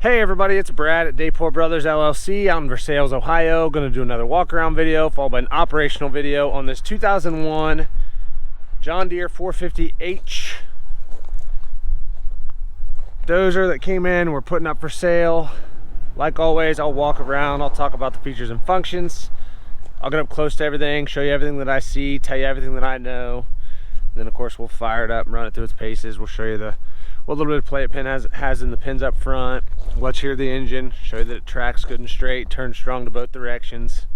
Hey everybody, it's Brad at Deere Brothers LLC out in Versailles, Ohio. Going to do another walk around video followed by an operational video on this 2001 John Deere 450H Dozer that came in. We're putting up for sale. Like always, I'll walk around, I'll talk about the features and functions. I'll get up close to everything, show you everything that I see, tell you everything that I know. Then of course we'll fire it up and run it through its paces. We'll show you what little bit of play it pin has in the pins up front. Let's hear the engine, show you that it tracks good and straight, turns strong to both directions.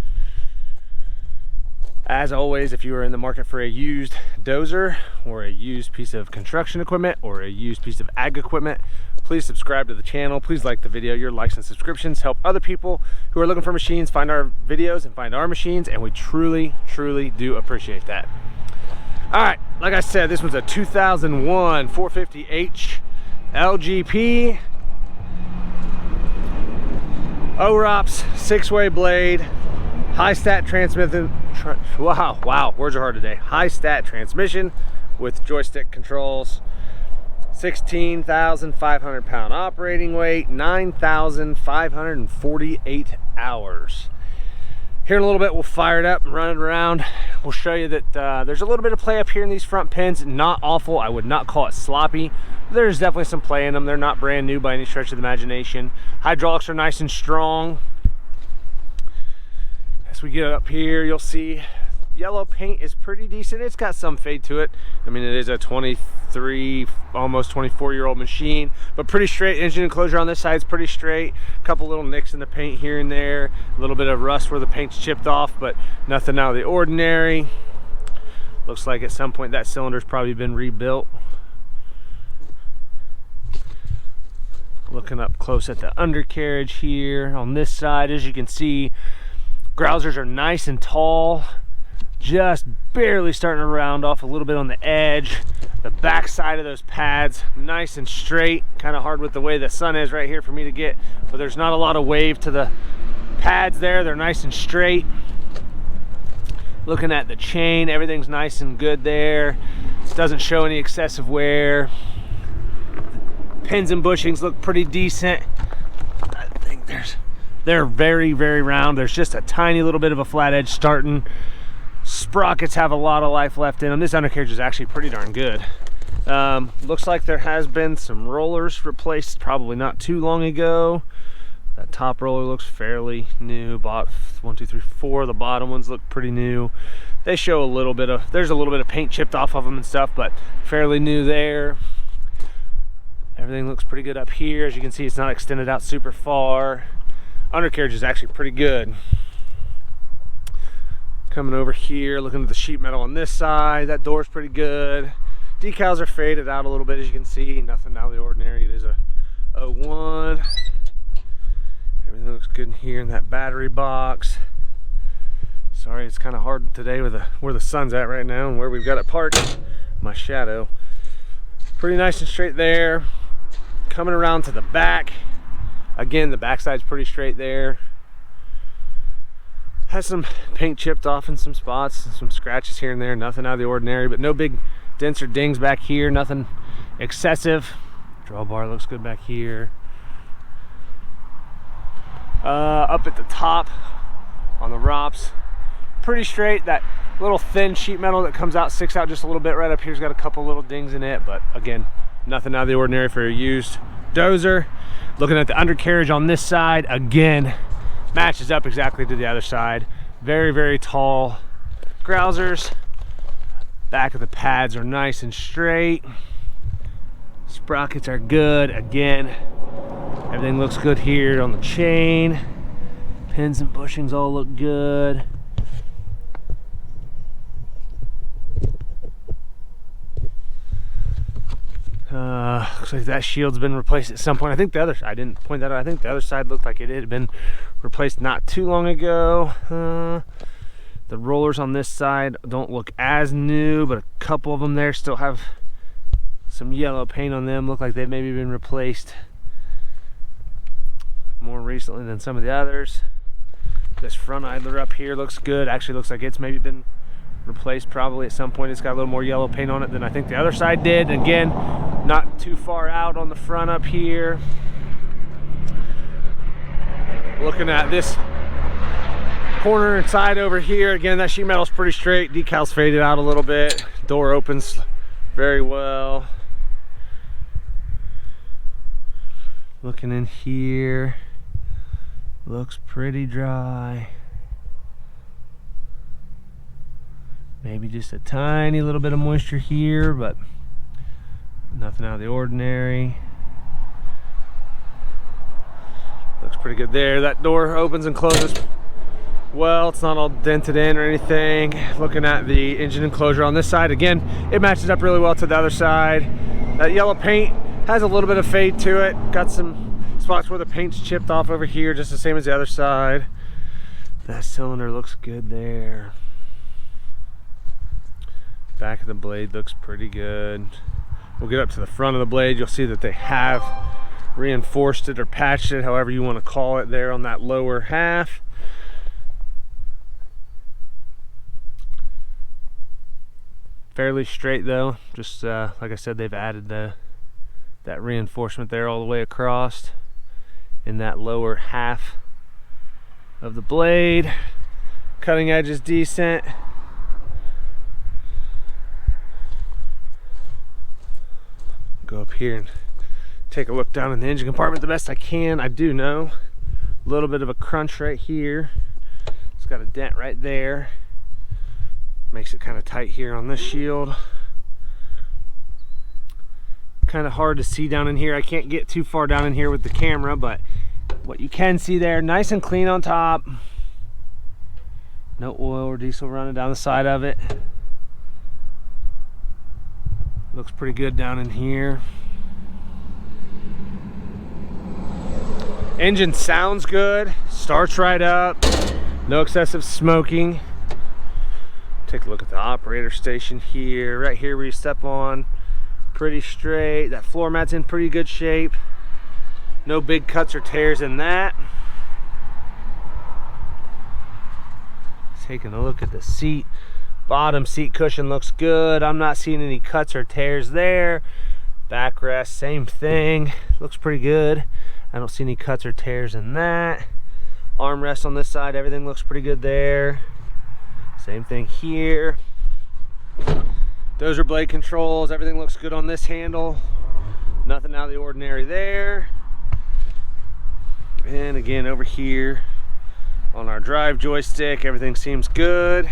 As always, if you are in the market for a used dozer or a used piece of construction equipment or a used piece of ag equipment, please subscribe to the channel. Please like the video. Your likes and subscriptions help other people who are looking for machines find our videos and find our machines, and we truly do appreciate that. All right, like I said, this was a 2001 450H LGP OROPS 6-way blade, Hystat transmission. Wow, words are hard today. Hystat transmission with joystick controls. 16,500 pound operating weight, 9,548 hours. Here in a little bit, we'll fire it up and run it around. We'll show you that there's a little bit of play up here in these front pins. Not awful. I would not call it sloppy. There's definitely some play in them. They're not brand new by any stretch of the imagination. Hydraulics are nice and strong. As we get up here, you'll see yellow paint is pretty decent. It's got some fade to it. I mean, it is a 23, almost 24-year-old machine, but pretty straight. Engine enclosure on this side is pretty straight. A couple little nicks in the paint here and there. A little bit of rust where the paint's chipped off, but nothing out of the ordinary. Looks like at some point that cylinder's probably been rebuilt. Looking up close at the undercarriage here on this side, as you can see, grousers are nice and tall. Just barely starting to round off a little bit on the edge. The back side of those pads nice and straight. Kind of hard with the way the sun is right here for me to get, but there's not a lot of wave to the pads there. They're nice and straight. Looking at the chain, everything's nice and good there. Doesn't show any excessive wear. Pins and bushings look pretty decent. I think they're very round. There's just a tiny little bit of a flat edge starting. Sprockets have a lot of life left in them. This undercarriage is actually pretty darn good. Looks like there has been some rollers replaced probably not too long ago. That top roller looks fairly new. Bought 1, 2, 3, 4. The bottom ones look pretty new. They show a little bit of, there's a little bit of paint chipped off of them and stuff, but fairly new there. Everything looks pretty good up here. As you can see, it's not extended out super far. Undercarriage is actually pretty good. Coming over here, looking at the sheet metal on this side, that door's pretty good. Decals are faded out a little bit, as you can see. Nothing out of the ordinary. It is a 01. Everything looks good in here in that battery box. Sorry, it's kind of hard today with where the sun's at right now and where we've got it parked. My shadow. Pretty nice and straight there. Coming around to the back. Again, the back side's pretty straight there. Has some paint chipped off in some spots, some scratches here and there, nothing out of the ordinary, but no big dents or dings back here, nothing excessive. Drawbar looks good back here. Up at the top on the ROPS, pretty straight. That little thin sheet metal that comes out, sticks out just a little bit right up here's got a couple little dings in it, but again, nothing out of the ordinary for a used dozer. Looking at the undercarriage on this side, again, matches up exactly to the other side. Very tall grousers. Back of the pads are nice and straight. Sprockets are good. Again, everything looks good here on the chain. Pins and bushings all look good. Looks like that shield's been replaced at some point. I think the other, I didn't point that out, I think the other side looked like it had been replaced not too long ago. The rollers on this side don't look as new, but a couple of them there still have some yellow paint on them. Look like they've maybe been replaced more recently than some of the others. This front idler up here looks good. Actually looks like it's maybe been replaced probably at some point. It's got a little more yellow paint on it than I think the other side did. Again, not too far out on the front up here. Looking at this corner and side over here, again, that sheet metal's pretty straight. Decal's faded out a little bit. Door opens very well. Looking in here, looks pretty dry. Maybe just a tiny little bit of moisture here, but nothing out of the ordinary. Looks pretty good there. That door opens and closes well. It's not all dented in or anything. Looking at the engine enclosure on this side, again, it matches up really well to the other side. That yellow paint has a little bit of fade to it. Got some spots where the paint's chipped off over here, just the same as the other side. That cylinder looks good there. Back of the blade looks pretty good. We'll get up to the front of the blade. You'll see that they have reinforced it or patched it, however you want to call it, there on that lower half. Fairly straight though, just like I said, they've added that reinforcement there all the way across in that lower half of the blade. Cutting edge is decent. Go up here and take a look down in the engine compartment the best I can. I do know a little bit of a crunch right here. It's got a dent right there. Makes it kind of tight here on this shield. Kind of hard to see down in here. I can't get too far down in here with the camera, but what you can see there, nice and clean on top. No oil or diesel running down the side of it. Looks pretty good down in here. Engine sounds good, starts right up, no excessive smoking. Take a look at the operator station here. Right here where you step on, pretty straight. That floor mat's in pretty good shape. No big cuts or tears in that. Taking a look at the seat. Bottom seat cushion looks good. I'm not seeing any cuts or tears there. Backrest, same thing. Looks pretty good. I don't see any cuts or tears in that. Armrest on this side, everything looks pretty good there. Same thing here. Dozer blade controls, everything looks good on this handle. Nothing out of the ordinary there. And again over here on our drive joystick, everything seems good.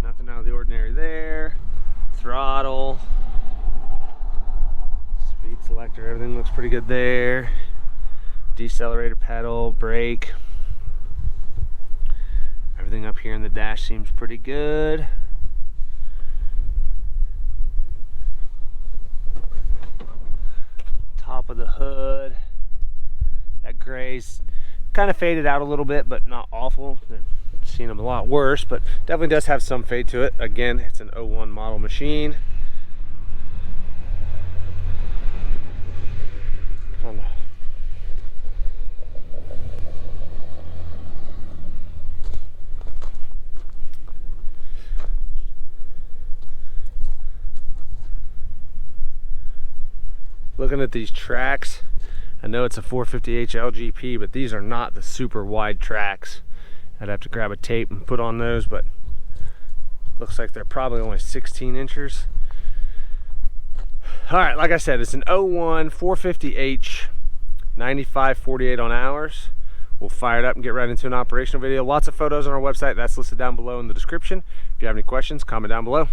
Nothing out of the ordinary there. Throttle, speed selector, everything looks pretty good there. Decelerator pedal, brake. Everything up here in the dash seems pretty good. Top of the hood. That gray's kind of faded out a little bit, but not awful. I've seen them a lot worse, but definitely does have some fade to it. Again, it's an 01 model machine. Looking at these tracks, I know it's a 450H LGP, but these are not the super wide tracks. I'd have to grab a tape and put on those, but looks like they're probably only 16 inches. All right, like I said, it's an 01 450H 95/48 on hours. We'll fire it up and get right into an operational video. Lots of photos on our website. That's listed down below in the description. If you have any questions, comment down below.